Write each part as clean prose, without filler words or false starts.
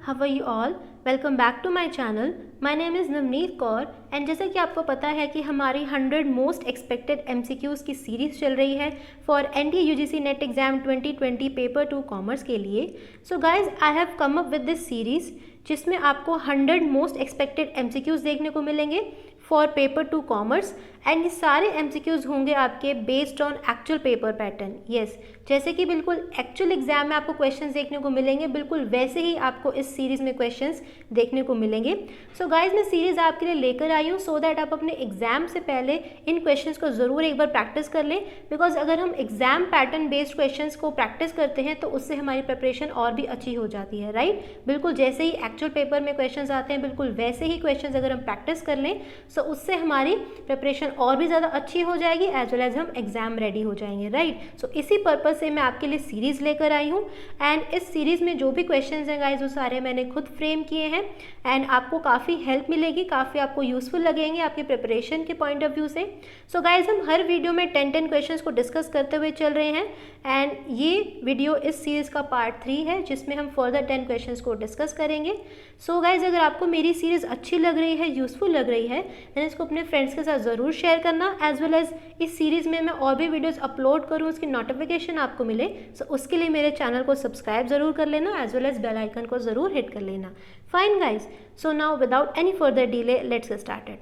how are you all? Welcome back to my channel. My name is Navneet Kaur and जैसा कि आपको पता है कि हमारी 100 मोस्ट एक्सपेक्टेड MCQs की सीरीज़ चल रही है for NDA UGC NET exam 2020 paper 2 commerce के लिए. So guys I have come up with this series जिसमें आपको 100 मोस्ट एक्सपेक्टेड MCQs देखने को मिलेंगे फॉर पेपर 2 कॉमर्स एंड ये सारे MCQs होंगे आपके based on actual paper pattern. Yes, जैसे कि बिल्कुल एक्चुअल एग्जाम में आपको क्वेश्चंस देखने को मिलेंगे, बिल्कुल वैसे ही आपको इस सीरीज़ में क्वेश्चंस देखने को मिलेंगे. सो गाइज मैं सीरीज़ आपके लिए लेकर आई हूँ सो दैट आप अपने एग्जाम से पहले इन क्वेश्चंस को ज़रूर एक बार प्रैक्टिस कर लें. बिकॉज अगर हम एग्जाम पैटर्न बेस्ड क्वेश्चंस को प्रैक्टिस करते हैं तो उससे हमारी प्रिपरेशन और भी अच्छी हो जाती है, राइट. बिल्कुल जैसे ही एक्चुअल पेपर में क्वेश्चंस आते हैं बिल्कुल वैसे ही क्वेश्चंस अगर हम प्रैक्टिस कर लें तो उससे हमारी प्रिपरेशन और भी ज़्यादा अच्छी हो जाएगी एज वेल एज हम एग्जाम रेडी हो जाएंगे, राइट. सो इसी पर्पज़ से मैं आपके लिए सीरीज़ लेकर आई हूँ एंड इस सीरीज़ में जो भी क्वेश्चंस हैं गाइज वो सारे मैंने खुद फ्रेम किए हैं एंड आपको काफ़ी हेल्प मिलेगी, काफ़ी आपको यूज़फुल लगेंगे आपके प्रिपरेशन के पॉइंट ऑफ व्यू से. सो गाइज हम हर वीडियो में 10 क्वेश्चंस को डिस्कस करते हुए चल रहे हैं एंड ये वीडियो इस सीरीज़ का पार्ट 3 है जिसमें हम फर्दर 10 क्वेश्चंस को डिस्कस करेंगे. सो गाइज अगर आपको मेरी सीरीज़ अच्छी लग रही है, यूज़फुल लग रही है, देन इसको अपने फ्रेंड्स के साथ ज़रूर शेयर करना एज वेल एज इस सीरीज़ में मैं और भी वीडियोस अपलोड करूँ उसकी नोटिफिकेशन आपको मिले. सो उसके लिए मेरे चैनल को सब्सक्राइब ज़रूर कर लेना as well as bell icon को ज़रूर हिट कर लेना. Fine guys, so now without any further delay let's get started.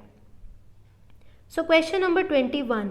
So question number 21.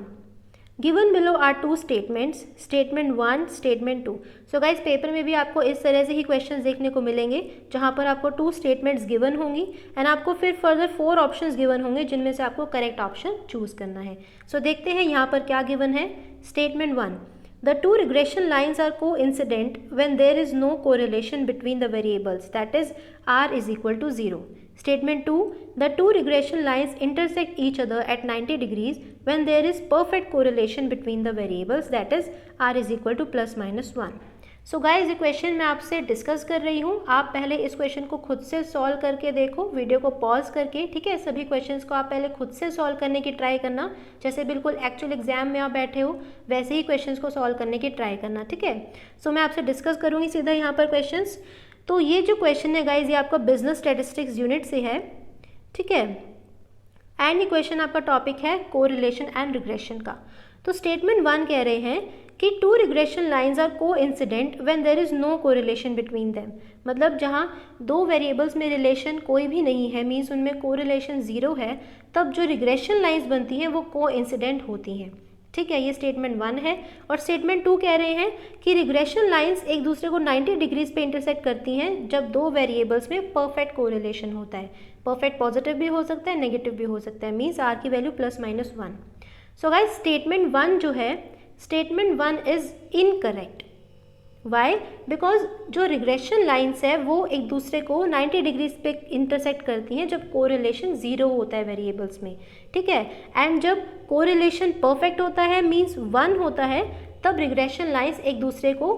Given below are 2 statements, statement 1, statement 2. So guys paper में भी आपको इस तरह से ही क्वेश्चंस देखने को मिलेंगे जहां पर आपको 2 स्टेटमेंट्स गिवन होंगी एंड आपको फिर फर्दर 4 ऑप्शंस गिवन होंगे जिनमें से आपको करेक्ट ऑप्शन चूज करना है. सो देखते हैं यहाँ पर क्या गिवन है. Statement 1. The two regression lines are coincident when there is no correlation between the variables, that is r is equal to 0. Statement 2. The two regression lines intersect each other at 90 degrees when there is perfect correlation between the variables, that is r is equal to plus minus 1. So guys ये question मैं आपसे discuss कर रही हूँ. आप पहले इस question को खुद से सॉल्व करके देखो, वीडियो को पॉज करके, ठीक है. सभी क्वेश्चंस को आप पहले खुद से सॉल्व करने की ट्राई करना, जैसे बिल्कुल एक्चुअल एग्जाम में आप बैठे हो वैसे ही क्वेश्चंस को सॉल्व करने की ट्राई करना, ठीक है. सो मैं आपसे डिस्कस करूँगी सीधा यहाँ पर क्वेश्चंस. तो ये जो क्वेश्चन है गाइज ये आपका बिजनेस स्टैटिस्टिक्स यूनिट से है, ठीक है. एंड ये क्वेश्चन आपका टॉपिक है कोरिलेशन एंड रिग्रेशन का. तो स्टेटमेंट 1 कह रहे हैं कि 2 regression lines are coincident when there is no correlation between them. मतलब जहाँ 2 वेरिएबल्स में रिलेशन कोई भी नहीं है, मीन्स उनमें कोरिलेशन 0 है, तब जो रिग्रेशन लाइंस बनती हैं वो कोइंसिडेंट होती हैं, ठीक है. ये स्टेटमेंट 1 है. और स्टेटमेंट 2 कह रहे हैं कि रिग्रेशन लाइंस एक दूसरे को 90 डिग्रीज पे इंटरसेक्ट करती हैं जब 2 वेरिएबल्स में परफेक्ट कोरिलेशन होता है. परफेक्ट पॉजिटिव भी हो सकता है, नेगेटिव भी हो सकता है, मीन्स आर की value plus minus 1. So guys statement 1 जो है, statement 1 is incorrect. Why? Because जो रिग्रेशन लाइंस है वो एक दूसरे को 90 डिग्रीज पे इंटरसेक्ट करती हैं जब कोरिलेशन 0 होता है वेरिएबल्स में, ठीक है. एंड जब कोरिलेशन परफेक्ट होता है मीन्स 1 होता है तब रिग्रेशन लाइंस एक दूसरे को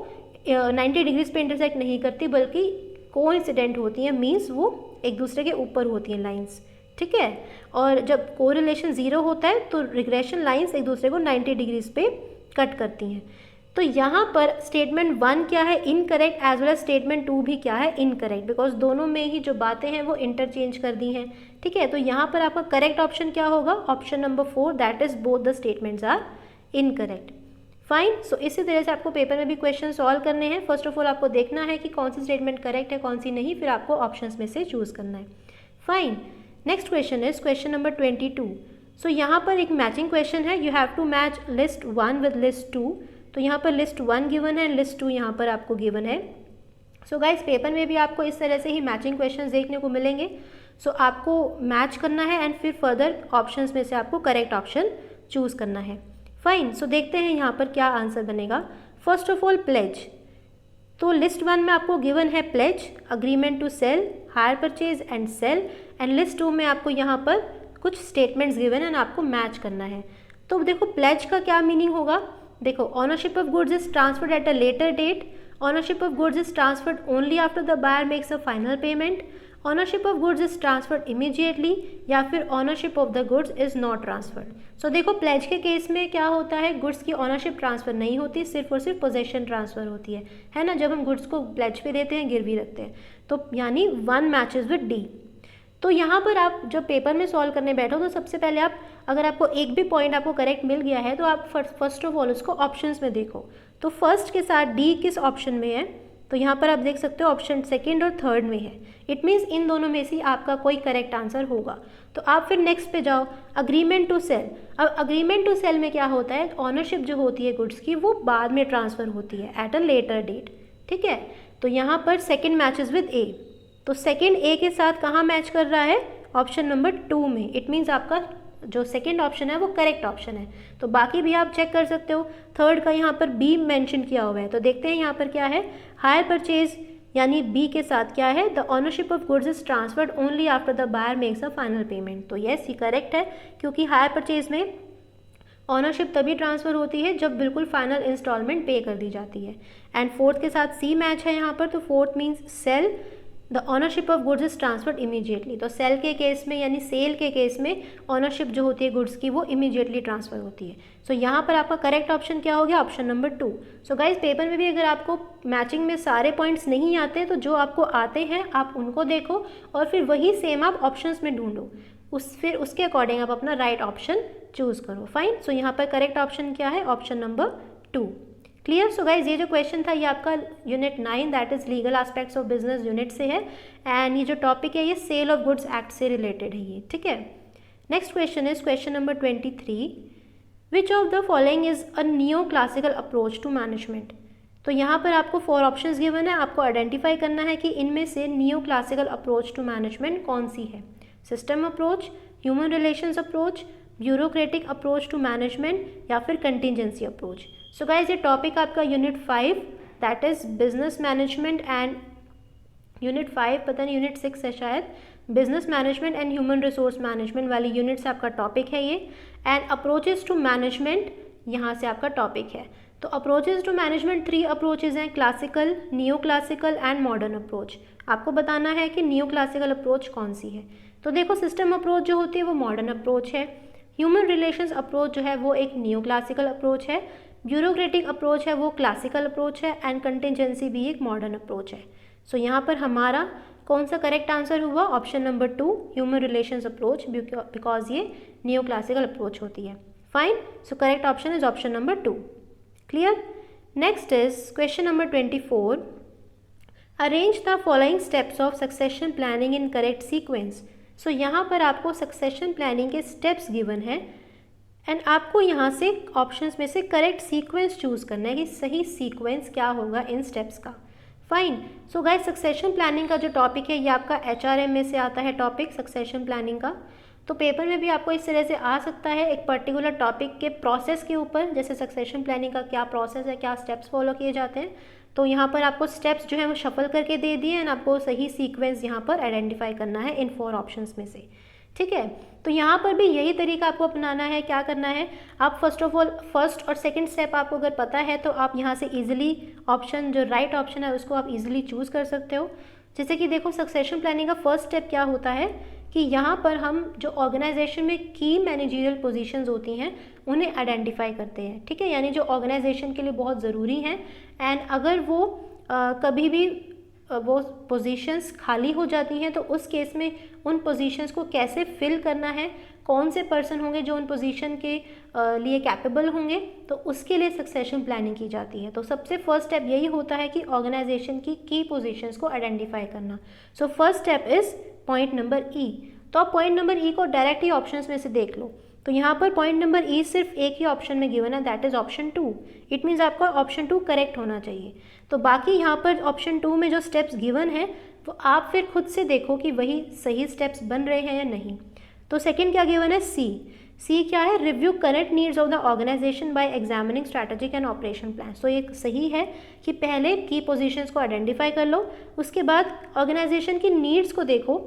90 डिग्रीज पे इंटरसेक्ट नहीं करती बल्कि कोइंसिडेंट होती हैं, मीन्स वो एक दूसरे के ऊपर होती हैं लाइंस, ठीक है. और जब कोरिलेशन 0 होता है तो रिग्रेशन लाइंस एक दूसरे को 90 डिग्रीज पे कट करती हैं. तो यहाँ पर स्टेटमेंट 1 क्या है, incorrect, as well as statement 2 भी क्या है, इनकरेक्ट, बिकॉज दोनों में ही जो बातें हैं वो इंटरचेंज कर दी हैं, ठीक है. तो यहाँ पर आपका करेक्ट ऑप्शन क्या होगा, option number 4, that is both the statements are incorrect. Fine. So इसी तरह से आपको पेपर में भी क्वेश्चन सॉल्व करने हैं. फर्स्ट ऑफ ऑल आपको देखना है कि कौन सी स्टेटमेंट करेक्ट है कौन सी नहीं, फिर आपको ऑप्शंस में से चूज करना है. Fine. Next question is question number 22. So यहाँ पर एक मैचिंग क्वेश्चन है. You have to match list 1 with list 2. तो यहाँ पर लिस्ट 1 गिवन है, लिस्ट 2 यहाँ पर आपको गिवन है. सो गाइस पेपर में भी आपको इस तरह से ही मैचिंग क्वेश्चंस देखने को मिलेंगे. सो आपको मैच करना है एंड फिर फर्दर ऑप्शंस में से आपको करेक्ट ऑप्शन चूज करना है. फाइन. सो देखते हैं यहाँ पर क्या आंसर बनेगा. First of all pledge. तो लिस्ट 1 में आपको गिवन है pledge, agreement to sell, hire purchase and sale. And list 2 में आपको यहाँ पर कुछ स्टेटमेंट्स गिवन एंड आपको मैच करना है. तो देखो प्लेज का क्या मीनिंग होगा. देखो ownership of goods is transferred at a later date. Ownership of goods is transferred only after the buyer makes a final payment. Ownership of goods is transferred immediately या फिर ownership of the goods is not transferred. So देखो pledge के case में क्या होता है, goods की ownership transfer नहीं होती, सिर्फ और सिर्फ पोजेशन ट्रांसफर होती है ना, जब हम गुड्स को प्लेज पे देते हैं, गिरवी रखते हैं, तो यानी 1 मैचेस विद डी। तो यहाँ पर आप जब पेपर में सॉल्व करने बैठो तो सबसे पहले आप, अगर आपको एक भी पॉइंट आपको करेक्ट मिल गया है तो आप फर्स्ट ऑफ ऑल उसको ऑप्शंस में देखो। तो फर्स्ट के साथ डी किस ऑप्शन में है, तो यहाँ पर आप देख सकते हो ऑप्शन सेकंड और थर्ड में है। इट मीन्स इन दोनों में से आपका कोई करेक्ट आंसर होगा। तो आप फिर नेक्स्ट पे जाओ, अग्रीमेंट टू सेल। अब अग्रीमेंट टू सेल में क्या होता है, ऑनरशिप जो होती है गुड्स की वो बाद में ट्रांसफ़र होती है एट अ लेटर डेट, ठीक है। तो यहाँ पर सेकेंड मैचेस विद ए, तो सेकेंड ए के साथ कहाँ मैच कर रहा है, ऑप्शन नंबर 2 में। इट मीन्स आपका जो सेकेंड ऑप्शन है वो करेक्ट ऑप्शन है। तो बाकी भी आप चेक कर सकते हो। थर्ड का यहाँ पर बी मेंशन किया हुआ है, तो देखते हैं यहाँ पर क्या है, हायर परचेज यानी बी के साथ क्या है, the ownership of goods is transferred only after the buyer makes a final payment. तो यस ये करेक्ट है, क्योंकि हायर परचेज में ऑनरशिप तभी ट्रांसफ़र होती है जब बिल्कुल फाइनल इंस्टॉलमेंट पे कर दी जाती है। एंड फोर्थ के साथ सी मैच है यहाँ पर, तो fourth means sale the ownership of goods is transferred immediately. तो सेल के केस में यानी सेल के केस में ऑनरशिप जो होती है गुड्स की वो इमीडिएटली ट्रांसफ़र होती है। सो यहाँ पर आपका करेक्ट ऑप्शन क्या हो गया, option number 2। So guys paper में भी अगर आपको मैचिंग में सारे पॉइंट्स नहीं आते तो जो आपको आते हैं आप उनको देखो और फिर वही सेम आप ऑप्शंस में ढूंढो, फिर उसके अकॉर्डिंग आप अपना राइट ऑप्शन चूज़ करो। फाइन। सो यहाँ पर करेक्ट ऑप्शन क्या है, ऑप्शन नंबर 2। क्लियर। सो गाइज ये जो क्वेश्चन था ये आपका unit 9 that is legal aspects of business unit से है, एंड ये जो टॉपिक है ये सेल ऑफ गुड्स एक्ट से रिलेटेड है ये, ठीक है। Next question is question number 23, which of the following is a new classical approach to management. तो यहाँ पर आपको 4 ऑप्शंस गिवन है, आपको आइडेंटिफाई करना है कि इनमें से neo classical approach to management कौन सी है, system approach, human relations approach, bureaucratic approach to management या फिर कंटिजेंसी अप्रोच। सो गाइज ये टॉपिक आपका unit 5 that is business management and unit 5 पता नहीं यूनिट 6 है शायद, business management and human resource management वाली यूनिट से आपका टॉपिक है ये। एंड अप्रोचेस टू मैनेजमेंट यहाँ से आपका टॉपिक है। तो अप्रोचेस टू मैनेजमेंट 3 अप्रोचेज हैं, classical, new classical and modern approach. आपको बताना है कि न्यू क्लासिकल अप्रोच कौन सी है। तो देखो सिस्टम अप्रोच जो होती है वो मॉडर्न अप्रोच है, ह्यूमन रिलेशंस अप्रोच जो है वो एक न्यू क्लासिकल अप्रोच है, ब्यूरोक्रेटिक अप्रोच है वो क्लासिकल अप्रोच है, एंड कंटिजेंसी भी एक मॉडर्न अप्रोच है। सो यहाँ पर हमारा कौन सा करेक्ट आंसर हुआ, option number 2 human relations approach, because ये न्यू क्लासिकल अप्रोच होती है। Fine. So correct option is option number 2। Clear. Next is question number 24, arrange the following steps of succession planning in correct sequence. So यहाँ पर आपको succession planning के steps given है and आपको यहाँ से ऑप्शंस में से करेक्ट सीक्वेंस चूज़ करना है कि सही सीक्वेंस क्या होगा इन स्टेप्स का। Fine. So guys succession planning का जो टॉपिक है ये आपका HRM में से आता है टॉपिक सक्सेशन प्लानिंग का। तो पेपर में भी आपको इस तरह से आ सकता है एक पर्टिकुलर टॉपिक के प्रोसेस के ऊपर, जैसे सक्सेशन प्लानिंग का क्या प्रोसेस है, क्या स्टेप्स फॉलो किए जाते हैं। तो यहाँ पर आपको स्टेप्स जो है वो शफल करके दे दिए एंड आपको सही सीक्वेंस यहाँ पर आइडेंटिफाई करना है इन 4 ऑप्शंस में से, ठीक है। तो यहाँ पर भी यही तरीका आपको अपनाना है। क्या करना है, आप फर्स्ट ऑफ ऑल फर्स्ट और सेकंड स्टेप आपको अगर पता है तो आप यहाँ से इजीली ऑप्शन जो राइट ऑप्शन है उसको आप इजीली चूज़ कर सकते हो। जैसे कि देखो सक्सेशन प्लानिंग का फर्स्ट स्टेप क्या होता है कि यहाँ पर हम जो ऑर्गेनाइजेशन में की मैनेजरियल पोजीशंस होती हैं उन्हें आइडेंटिफाई करते हैं, ठीक है, यानी जो ऑर्गेनाइजेशन के लिए बहुत ज़रूरी हैं। एंड अगर वो कभी भी वो पोजीशंस खाली हो जाती हैं तो उस केस में उन पोजीशंस को कैसे फिल करना है, कौन से पर्सन होंगे जो उन पोजीशन के लिए कैपेबल होंगे, तो उसके लिए सक्सेशन प्लानिंग की जाती है। तो सबसे फर्स्ट स्टेप यही होता है कि ऑर्गेनाइजेशन की पोजीशंस को आइडेंटिफाई करना। So first step is point number ई। तो आप पॉइंट नंबर ई को डायरेक्ट ही ऑप्शंस में से देख लो। तो यहाँ पर पॉइंट नंबर ई सिर्फ एक ही ऑप्शन में गिवन है that is option 2। It means आपका ऑप्शन 2 करेक्ट होना चाहिए। तो बाकी यहाँ पर ऑप्शन 2 में जो स्टेप्स गिवन है वो आप फिर खुद से देखो कि वही सही स्टेप्स बन रहे हैं या नहीं। तो सेकंड क्या गिवन है, सी क्या है, review current needs of the organisation by examining strategic and operation plan. So ये सही है कि पहले की पोजीशंस को आइडेंटिफाई कर लो, उसके बाद ऑर्गेनाइजेशन की नीड्स को देखो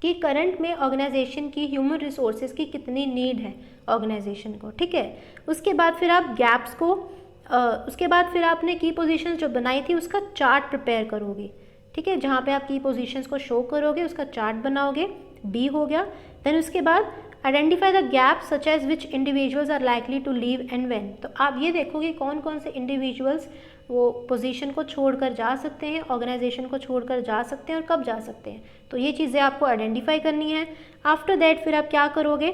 कि करंट में ऑर्गेनाइजेशन की ह्यूमन रिसोर्सेज की कितनी नीड है ऑर्गेनाइजेशन को, ठीक है। उसके बाद फिर आप गैप्स को उसके बाद फिर आपने की पोजीशन जो बनाई थी उसका चार्ट प्रिपेयर करोगे, ठीक है, जहाँ पे आप की पोजीशंस को शो करोगे, उसका चार्ट बनाओगे, बी हो गया। देन उसके बाद identify the gap such as which individuals are likely to leave and when. तो आप ये देखोगे कौन कौन से इंडिविजुअल्स वो पोजीशन को छोड़कर जा सकते हैं, ऑर्गेनाइजेशन को छोड़कर जा सकते हैं और कब जा सकते हैं। तो ये चीज़ें आपको आइडेंटिफाई करनी है। आफ्टर दैट फिर आप क्या करोगे,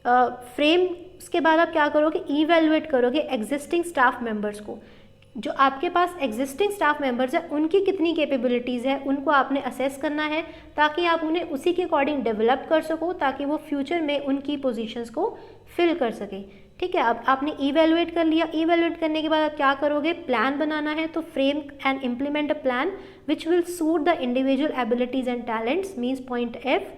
फ्रेम, उसके बाद आप क्या करोगे, इवेलुएट करोगे एग्जिस्टिंग स्टाफ मेंबर्स को। जो आपके पास एग्जिस्टिंग स्टाफ मेंबर्स है उनकी कितनी कैपेबिलिटीज़ है उनको आपने असेस करना है, ताकि आप उन्हें उसी के अकॉर्डिंग डेवलप कर सको, ताकि वो फ्यूचर में उनकी पोजीशंस को फिल कर सके। ठीक है, अब आपने इवेलुएट कर लिया। इवेलुएट करने के बाद आप क्या करोगे, प्लान बनाना है। तो frame and implement a plan which will suit the individual abilities and talents, means point F.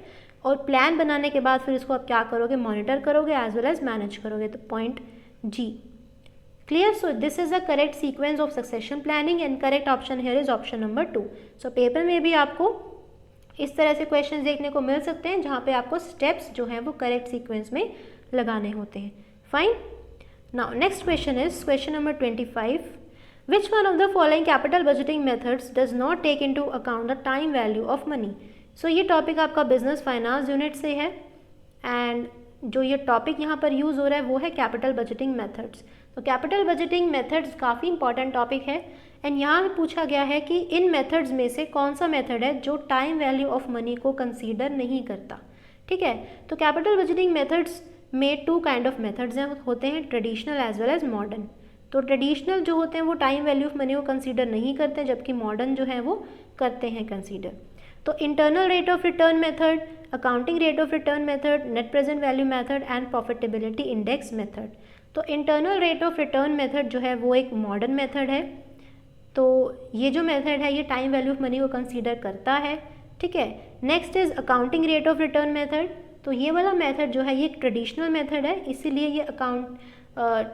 और प्लान बनाने के बाद फिर इसको आप क्या करोगे, मॉनिटर करोगे एज वेल एज मैनेज करोगे, तो point G. Clear? So this is the correct sequence of succession planning and correct option here is option number 2। So paper में भी आपको इस तरह से क्वेश्चन देखने को मिल सकते हैं, जहाँ पे आपको स्टेप्स जो हैं वो करेक्ट सीक्वेंस में लगाने होते हैं। Fine. Now next question is question number 25। Which one of the following capital budgeting methods does not take into account the time value of money. So ये टॉपिक आपका बिजनेस फाइनेंस यूनिट से है, and जो ये topic यहाँ पर use हो रहा है वो है कैपिटल बजटिंग मेथड्स। तो कैपिटल बजटिंग मेथड्स काफ़ी इंपॉर्टेंट टॉपिक है, एंड यहाँ पूछा गया है कि इन मेथड्स में से कौन सा मेथड है जो टाइम वैल्यू ऑफ मनी को कंसीडर नहीं करता। ठीक है, तो कैपिटल बजटिंग मेथड्स में 2 काइंड ऑफ मेथड्स होते हैं, traditional as well as modern. तो ट्रेडिशनल जो होते हैं वो टाइम वैल्यू ऑफ मनी को कंसीडर नहीं करते, जबकि मॉडर्न जो है वो करते हैं कंसीडर। तो internal rate of return method, accounting rate of return method, net present value method and profitability index method. तो internal rate of return method जो है वो एक मॉडर्न मेथड है। तो ये जो मेथड है ये टाइम वैल्यू ऑफ मनी को कंसीडर करता है। ठीक है, next is accounting rate of return method. तो ये वाला मेथड जो है ये एक ट्रेडिशनल मेथड है, इसीलिए ये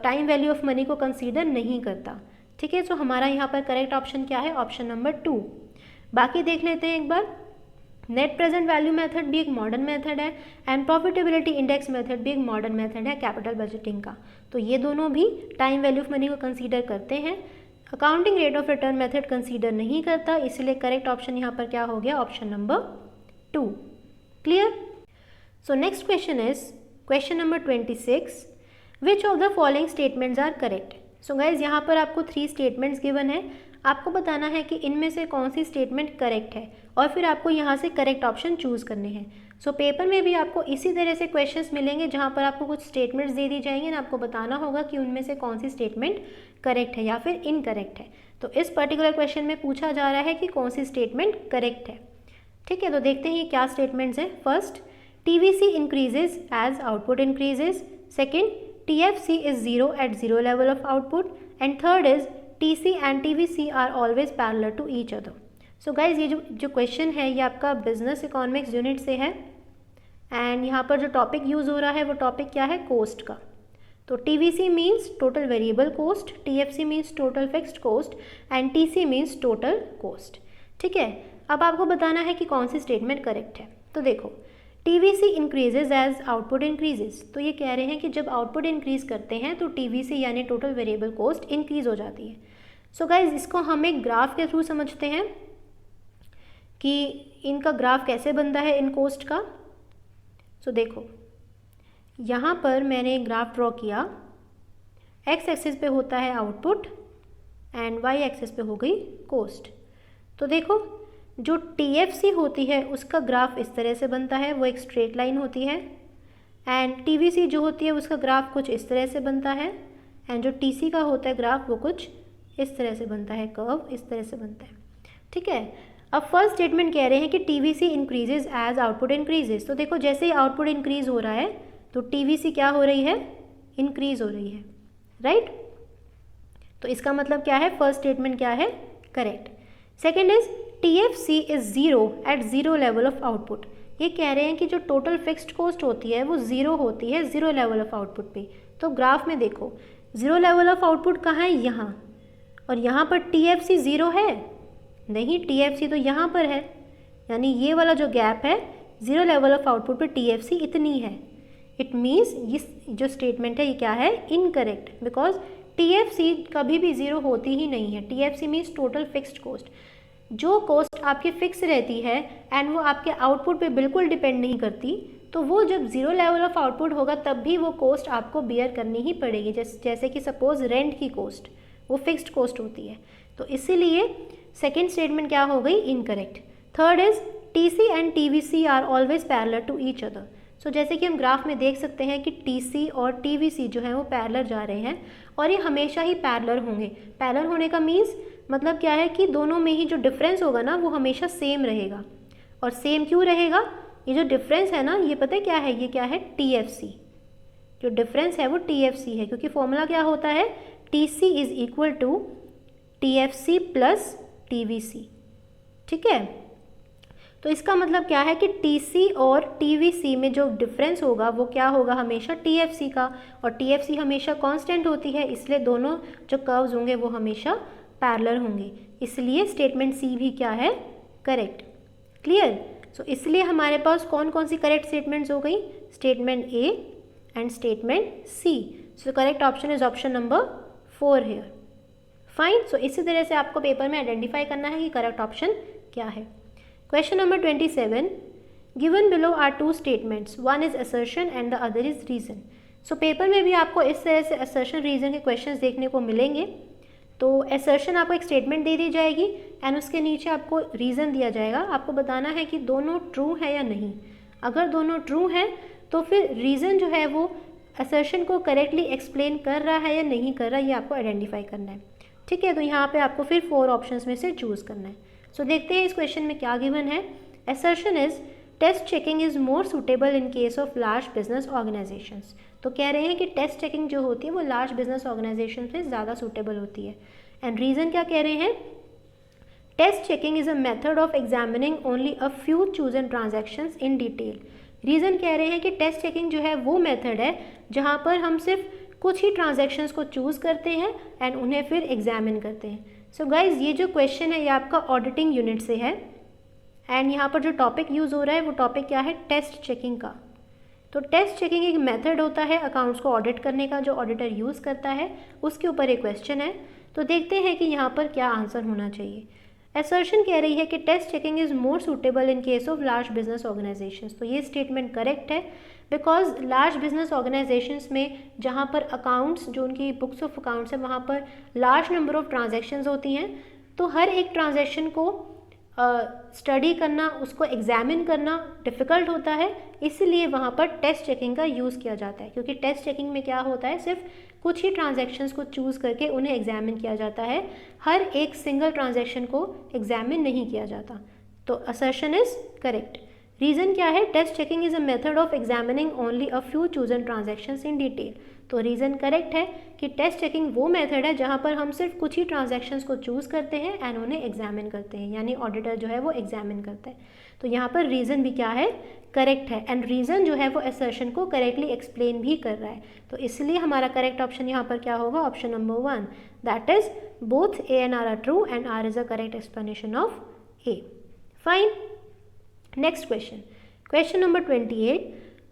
टाइम वैल्यू ऑफ मनी को कंसीडर नहीं करता। ठीक है, सो हमारा यहाँ पर करेक्ट ऑप्शन क्या है, ऑप्शन नंबर 2। बाकी देख लेते हैं एक बार। नेट प्रेजेंट वैल्यू मेथड भी एक मॉडर्न मेथड है, एंड प्रॉफिटेबिलिटी इंडेक्स मेथड भी एक मॉडर्न मेथड है कैपिटल बजटिंग का। तो ये दोनों भी टाइम वैल्यू ऑफ मनी को कंसीडर करते हैं। Accounting rate of return method consider नहीं करता, इसलिए करेक्ट ऑप्शन यहाँ पर क्या हो गया, option number 2। Clear? So next question is question number 26। Which of the following statements are correct. So guys यहाँ पर आपको 3 स्टेटमेंट्स गिवन है, आपको बताना है कि इनमें से कौन सी स्टेटमेंट करेक्ट है, और फिर आपको यहाँ से करेक्ट ऑप्शन चूज़ करने हैं। सो पेपर में भी आपको इसी तरह से क्वेश्चंस मिलेंगे, जहाँ पर आपको कुछ स्टेटमेंट्स दे दी जाएंगी और आपको बताना होगा कि उनमें से कौन सी स्टेटमेंट करेक्ट है या फिर इनकरेक्ट है। तो इस पर्टिकुलर क्वेश्चन में पूछा जा रहा है कि कौन सी स्टेटमेंट करेक्ट है। ठीक है, तो देखते हैं ये क्या स्टेटमेंट्स हैं। First, TVC increases as output increases. Second, TFC is 0 at 0 level of output. And third is TC and TVC are always parallel to each other. So guys, ये जो क्वेश्चन है ये आपका बिजनेस इकोनॉमिक्स यूनिट से है, and यहाँ पर जो टॉपिक यूज़ हो रहा है वो टॉपिक क्या है, कोस्ट का। तो TVC means total variable cost, TFC means total fixed cost, and TC means total cost. ठीक है, अब आपको बताना है कि कौन सी स्टेटमेंट करेक्ट है। तो देखो, TVC increases as output increases. तो ये कह रहे हैं कि जब आउटपुट इंक्रीज करते हैं तो TVC यानी टोटल वेरिएबल कॉस्ट इंक्रीज हो जाती है। सो गाइज, इसको हम एक ग्राफ के थ्रू समझते हैं कि इनका ग्राफ कैसे बनता है इन कोस्ट का। सो देखो, यहाँ पर मैंने एक ग्राफ ड्रॉ किया, एक्स एक्सिस पे होता है आउटपुट एंड वाई एक्सिस पे हो गई कोस्ट। तो देखो, जो TFC होती है उसका ग्राफ इस तरह से बनता है, वो एक स्ट्रेट लाइन होती है, एंड TVC जो होती है उसका ग्राफ कुछ इस तरह से बनता है, एंड जो TC का होता है ग्राफ वो कुछ इस तरह से बनता है, कर्व इस तरह से बनता है। ठीक है, अब फर्स्ट स्टेटमेंट कह रहे हैं कि TVC increases as output increases. तो देखो, जैसे ही आउटपुट इंक्रीज हो रहा है तो TVC क्या हो रही है, इंक्रीज हो रही है, राइट। तो इसका मतलब क्या है, फर्स्ट स्टेटमेंट क्या है, correct. Second is TFC is 0 at 0 level of output. ये कह रहे हैं कि जो टोटल फिक्स्ड कॉस्ट होती है वो 0 होती है 0 लेवल ऑफ आउटपुट पे। तो ग्राफ में देखो, 0 लेवल ऑफ आउटपुट कहाँ है, यहाँ, और यहाँ पर TFC 0 है नहीं, TFC तो यहाँ पर है, यानी ये वाला जो गैप है 0 लेवल ऑफ आउटपुट पे TFC इतनी है। इट मीन्स ये जो स्टेटमेंट है ये क्या है, इनकरेक्ट, बिकॉज TFC कभी भी 0 होती ही नहीं है। TFC means total fixed cost. जो कॉस्ट आपकी फिक्स रहती है एंड वो आपके आउटपुट पे बिल्कुल डिपेंड नहीं करती, तो वो जब ज़ीरो लेवल ऑफ आउटपुट होगा तब भी वो कॉस्ट आपको बियर करनी ही पड़ेगी। जैसे कि सपोज रेंट की कॉस्ट, वो फिक्स्ड कॉस्ट होती है। तो इसीलिए सेकेंड स्टेटमेंट क्या हो गई, incorrect. Third is TC and TVC are always parallel to each other. So जैसे कि हम ग्राफ में देख सकते हैं कि टीसी और टीवीसी जो है वो पैरेलल जा रहे हैं और ये हमेशा ही पैरेलल होंगे। पैरेलल होने का मीन्स मतलब क्या है कि दोनों में ही जो डिफरेंस होगा ना वो हमेशा सेम रहेगा। और सेम क्यों रहेगा, ये जो डिफरेंस है ना, ये पता है क्या है, ये क्या है, टीएफसी। जो डिफरेंस है वो टीएफसी है, क्योंकि फॉर्मूला क्या होता है, TC is equal to TFC plus TVC. ठीक है, तो इसका मतलब क्या है कि टीसी और टीवीसी में जो डिफरेंस होगा वो क्या होगा, हमेशा टीएफसी का, और टीएफसी हमेशा कांस्टेंट होती है, इसलिए दोनों जो कर्व्स होंगे वो हमेशा पैरेलल होंगे। इसलिए स्टेटमेंट सी भी क्या है, करेक्ट। क्लियर। सो इसलिए हमारे पास कौन कौन सी करेक्ट स्टेटमेंट्स हो गई, statement A and statement C. So correct option is option number 4 here. Fine. So इसी तरह से आपको पेपर में आइडेंटिफाई करना है कि करेक्ट ऑप्शन क्या है। Question number 27. Given below are two statements. One is assertion and the other is reason. So paper में भी आपको इस तरह से assertion reason के questions देखने को मिलेंगे। तो assertion आपको एक statement दे दी जाएगी एंड उसके नीचे आपको reason दिया जाएगा। आपको बताना है कि दोनों true है या नहीं। अगर दोनों true है तो फिर reason जो है वो assertion को correctly explain कर रहा है या नहीं कर रहा, ये आपको identify करना है। ठीक है, तो यहाँ पे आपको फिर 4 ऑप्शंस में से चूज़ करना है। सो देखते हैं इस क्वेश्चन में क्या गिवन है। Assertion is test checking is more suitable in case of large business organisations. तो कह रहे हैं कि टेस्ट चेकिंग जो होती है वो लार्ज बिजनेस ऑर्गेनाइजेशन में ज़्यादा सुटेबल होती है। एंड रीज़न क्या कह रहे हैं, test checking is a method of examining only a few chosen transactions in detail. Reason कह रहे हैं कि टेस्ट चेकिंग जो है वो मेथड है जहाँ पर हम सिर्फ कुछ ही ट्रांजेक्शन्स को चूज़ करते हैं एंड उन्हें फिर एग्जामिन करते हैं। सो गाइज ये जो क्वेश्चन है ये आपका ऑडिटिंग यूनिट से है एंड यहाँ पर जो टॉपिक यूज़ हो रहा है वो टॉपिक क्या है, टेस्ट चेकिंग का। तो टेस्ट चेकिंग एक मेथड होता है अकाउंट्स को ऑडिट करने का जो ऑडिटर यूज़ करता है, उसके ऊपर एक क्वेश्चन है। तो देखते हैं कि यहाँ पर क्या आंसर होना चाहिए। असर्शन कह रही है कि test checking is more suitable in case of large business organisations. तो ये स्टेटमेंट करेक्ट है बिकॉज लार्ज बिजनेस ऑर्गेनाइजेशंस में जहाँ पर अकाउंट्स जो उनकी बुक्स ऑफ अकाउंट्स है वहाँ पर लार्ज नंबर ऑफ ट्रांजैक्शंस होती हैं, तो हर एक ट्रांजैक्शन को स्टडी करना, उसको एग्जामिन करना डिफ़िकल्ट होता है, इसलिए वहाँ पर टेस्ट चेकिंग का यूज़ किया जाता है। क्योंकि टेस्ट चेकिंग में क्या होता है, सिर्फ कुछ ही ट्रांजैक्शंस को चूज़ करके उन्हें एग्जामिन किया जाता है, हर एक सिंगल ट्रांजैक्शन को एग्जामिन नहीं किया जाता। तो असर्शन इज़ करेक्ट। रीज़न क्या है, test checking is a method of examining only a few chosen transactions in detail. तो रीज़न करेक्ट है कि टेस्ट चेकिंग वो मेथड है जहाँ पर हम सिर्फ कुछ ही ट्रांजैक्शंस को चूज़ करते हैं एंड उन्हें एग्जामिन करते हैं, यानी ऑडिटर जो है वो एग्जामिन करता है। तो यहाँ पर रीज़न भी क्या है, करेक्ट है एंड रीज़न जो है वो असर्शन को करेक्टली एक्सप्लेन भी कर रहा है। तो इसलिए हमारा करेक्ट ऑप्शन यहाँ पर क्या होगा, option number 1, that is both A and R are true and R is a correct explanation of A. Fine. Next question. Question number 28.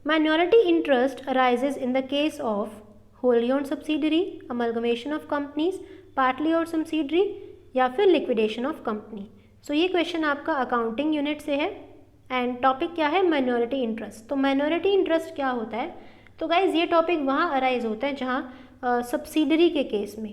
Minority interest arises in the case of wholly owned subsidiary, amalgamation of companies, partly owned subsidiary या फिर liquidation of company. So ये question आपका accounting unit से है and topic क्या है, minority interest. तो minority interest क्या होता है, तो guys ये topic वहाँ arise होता है जहाँ subsidiary के केस में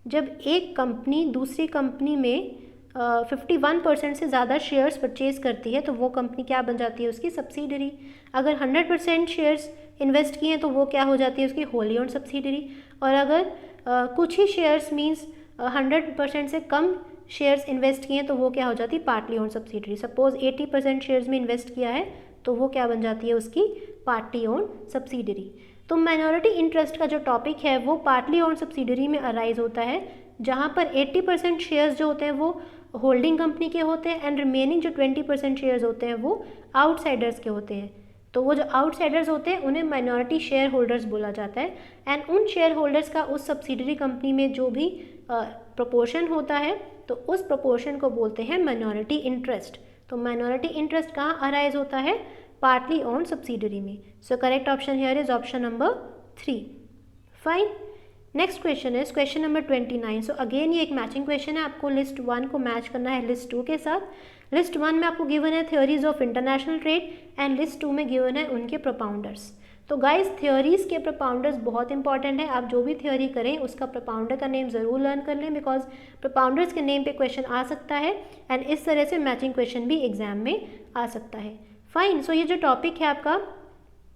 जब एक कंपनी दूसरी कंपनी में 51% से ज़्यादा शेयर्स परचेज़ करती है तो वो कंपनी क्या बन जाती है, उसकी सब्सिडरी। अगर 100% शेयर्स इन्वेस्ट किए हैं तो वो क्या हो जाती है, उसकी होली ओन्ड सब्सिडरी। और अगर कुछ ही शेयर्स मींस 100% से कम शेयर्स इन्वेस्ट किए हैं तो वो क्या हो जाती है, partly owned subsidiary. Suppose 80% shares में इन्वेस्ट किया है तो वो क्या बन जाती है, उसकी पार्टली ओन्ड सब्सिडरी। तो माइनॉरिटी इंटरेस्ट का जो टॉपिक है वो पार्टली ओन्ड सब्सिडरी में अराइज होता है जहाँ पर 80% शेयर्स जो होते हैं वो होल्डिंग कंपनी के होते हैं एंड रिमेनिंग जो 20% शेयर्स होते हैं वो आउटसाइडर्स के होते हैं। तो वो जो आउटसाइडर्स होते हैं उन्हें माइनॉरिटी शेयर होल्डर्स बोला जाता है एंड उन शेयर होल्डर्स का उस सब्सिडरी कंपनी में जो भी प्रोपोर्शन होता है तो उस प्रोपोर्शन को बोलते हैं माइनॉरिटी इंटरेस्ट। तो माइनॉरिटी इंटरेस्ट कहाँ अराइज होता है, पार्टली ओन्ड सब्सिडरी में। सो correct option here is option number 3। Fine. Next question is question number 29। So again ये एक मैचिंग क्वेश्चन है, आपको लिस्ट 1 को मैच करना है लिस्ट 2 के साथ। लिस्ट 1 में आपको गिवन है theories of international trade and list 2 में गिवन है उनके प्रोपाउंडर्स। तो गाइस थ्योरीज़ के प्रोपाउंडर्स बहुत इंपॉर्टेंट है, आप जो भी थ्योरी करें उसका प्रोपाउंडर का नेम ज़रूर लर्न कर लें, बिकॉज प्रोपाउंडर्स के नेम पे क्वेश्चन आ सकता है एंड इस तरह से मैचिंग क्वेश्चन भी एग्जाम में आ सकता है। फाइन, सो ये जो टॉपिक है आपका,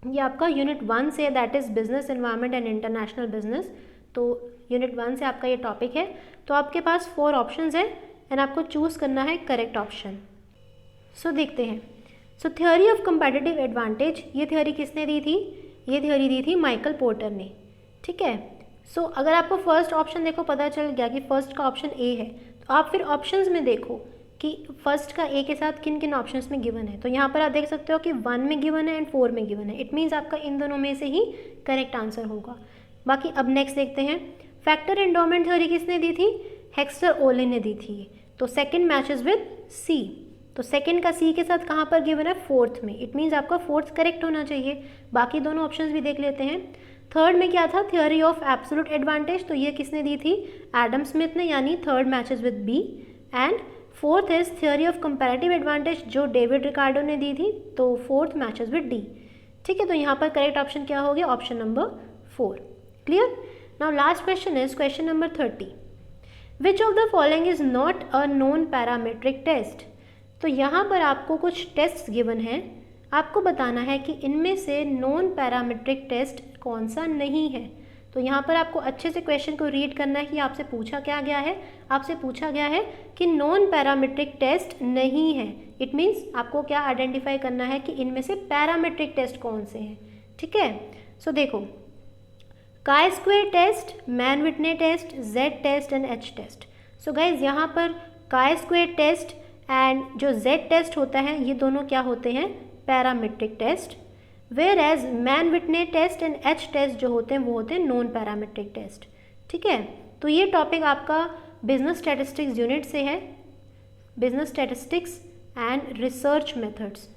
ये आपका यूनिट 1 से, that is business environment and international business. तो यूनिट 1 से आपका ये टॉपिक है। तो आपके पास 4 ऑप्शंस हैं एंड आपको चूज़ करना है करेक्ट ऑप्शन। सो देखते हैं। सो थ्योरी ऑफ कंपेटिटिव एडवांटेज, ये थ्योरी किसने दी थी? ये थ्योरी दी थी माइकल पोर्टर ने, ठीक है। सो अगर आपको फर्स्ट ऑप्शन देखो पता चल गया कि फर्स्ट का ऑप्शन ए है, तो आप फिर ऑप्शंस में देखो कि फर्स्ट का ए के साथ किन किन ऑप्शंस में गिवन है। तो यहाँ पर आप देख सकते हो कि 1 में गिवन है एंड 4 में गिवन है। इट मीन्स आपका इन दोनों में से ही करेक्ट आंसर होगा। बाकी अब नेक्स्ट देखते हैं, फैक्टर एंडोमेंट थ्योरी किसने दी थी? हेक्सटर ओलिन ने दी थी। तो सेकंड मैचेस विद सी, तो सेकंड का सी के साथ कहाँ पर गिवन है? 4th में। इट मीन्स आपका 4th करेक्ट होना चाहिए। बाकी दोनों ऑप्शंस भी देख लेते हैं। थर्ड में क्या था? थ्योरी ऑफ एब्सोल्यूट एडवांटेज, तो ये किसने दी थी? एडम स्मिथ ने, यानी third matches with B. And fourth is theory of comparative advantage, जो डेविड रिकार्डो ने दी थी, तो 4th मैचेस विद डी। ठीक है, तो यहाँ पर करेक्ट ऑप्शन क्या हो गया? Option number 4। Clear? Now last question is question number 30। Which of the following is not a non parametric test? तो यहाँ पर आपको कुछ टेस्ट गिवन हैं, आपको बताना है कि इनमें से नॉन पैरामीट्रिक टेस्ट कौन सा नहीं है। तो यहाँ पर आपको अच्छे से क्वेश्चन को रीड करना है कि आपसे पूछा क्या गया है। आपसे पूछा गया है कि नॉन पैरामीट्रिक टेस्ट नहीं है। इट मीन्स आपको क्या आइडेंटिफाई करना है कि इनमें से पैरामीट्रिक टेस्ट कौन से हैं। ठीक है, सो देखो, chi square test, Mann Whitney test, Z test and H test. So guys यहाँ पर काई स्क्वायर टेस्ट एंड जो जेड टेस्ट होता है, ये दोनों क्या होते हैं? Parametric test. Whereas Mann Whitney test and H test जो होते हैं वो होते हैं नॉन पैरामीट्रिक टेस्ट। ठीक है, तो ये टॉपिक आपका बिजनेस स्टैटिस्टिक्स यूनिट से है। Business statistics and research methods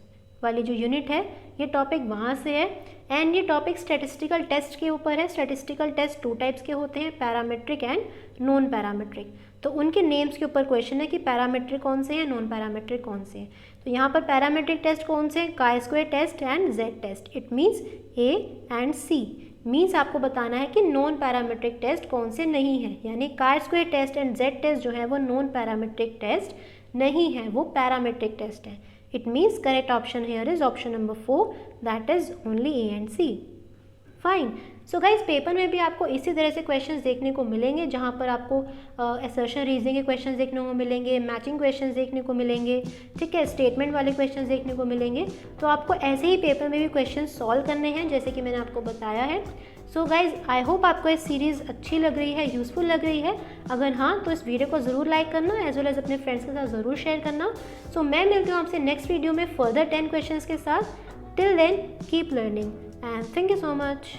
वाली जो यूनिट है, ये टॉपिक वहाँ से है। एंड ये टॉपिक स्टैटिस्टिकल टेस्ट के ऊपर है। स्टैटिस्टिकल टेस्ट 2 टाइप्स के होते हैं, पैरामीट्रिक एंड नॉन पैरामीट्रिक। तो उनके नेम्स के ऊपर क्वेश्चन है कि पैरामीट्रिक कौन से हैं, नॉन पैरामीट्रिक कौन से हैं। तो यहाँ पर पैरामीट्रिक टेस्ट कौन से हैं? Chi square test and Z test. It means A and C. Means आपको बताना है कि नॉन पैरामीट्रिक टेस्ट कौन से नहीं है, यानी chi square test and Z test जो है वो नॉन पैरामीट्रिक टेस्ट नहीं है, वो पैरामीट्रिक टेस्ट है। It means correct option here is option number 4, that is only A and C. Fine, so guys paper में भी आपको इसी तरह से क्वेश्चंस देखने को मिलेंगे, जहाँ पर आपको असर्शन रीजनिंग के क्वेश्चंस देखने को मिलेंगे, मैचिंग क्वेश्चंस देखने को मिलेंगे, ठीक है, स्टेटमेंट वाले क्वेश्चंस देखने को मिलेंगे। तो आपको ऐसे ही पेपर में भी क्वेश्चन सॉल्व करने हैं, जैसे कि मैंने आपको बताया है। सो गाइज आई होप आपको ये सीरीज़ अच्छी लग रही है, यूज़फुल लग रही है। अगर हाँ, तो इस वीडियो को ज़रूर लाइक करना, एज वेल एज अपने फ्रेंड्स के साथ ज़रूर शेयर करना। सो मैं मिलती हूँ आपसे नेक्स्ट वीडियो में फर्दर 10 क्वेश्चंस के साथ। Till then keep learning and thank you so much.